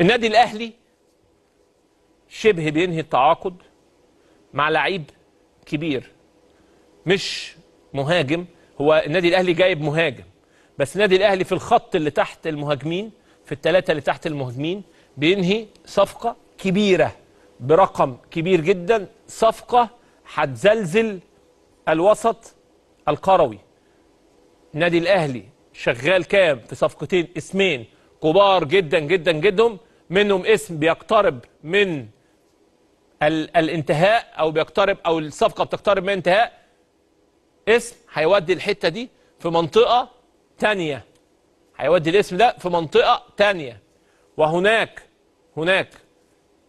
النادي الاهلي شبه بينهي التعاقد مع لعيب كبير مش مهاجم. هو النادي الاهلي جايب مهاجم، بس النادي الاهلي في الخط اللي تحت المهاجمين، في الثلاثه اللي تحت المهاجمين، بينهي صفقه كبيره برقم كبير جدا، صفقه هتزلزل الوسط القروي. النادي الاهلي شغال كام في صفقتين، اسمين كبار جدا جدا جدا، منهم اسم بيقترب من الانتهاء او بيقترب او الصفقه بتقترب من انتهاء، اسم هيودي الحته دي في منطقه ثانيه، هيودي الاسم ده في منطقه ثانيه. وهناك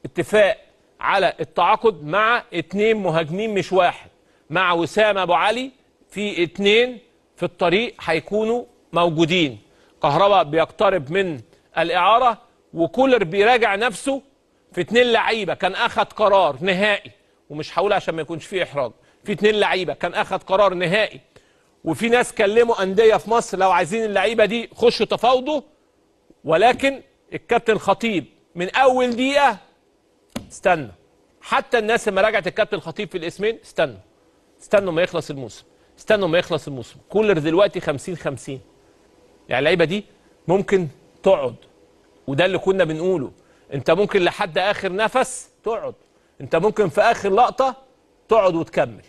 اتفاق على التعاقد مع 2 مهاجمين مش واحد، مع وسام ابو علي، في 2 في الطريق هيكونوا موجودين. كهربا بيقترب من الاعاره، وكولر بيراجع نفسه في 2 لعيبه كان اخذ قرار نهائي، ومش هقول عشان ما يكونش فيه احراج، في 2 لعيبه كان اخذ قرار نهائي، وفي ناس كلموا انديه في مصر لو عايزين اللعيبه دي خشوا تفاوضوا، ولكن الكابتن خطيب من اول دقيقه استنى. حتى الناس لما راجعت الكابتن خطيب في الاسمين استنوا ما يخلص الموسم، كولر دلوقتي 50-50، يعني اللعيبه دي ممكن تقعد، وده اللي كنا بنقوله، انت ممكن لحد اخر نفس تقعد، انت ممكن في اخر لقطه تقعد وتكمل.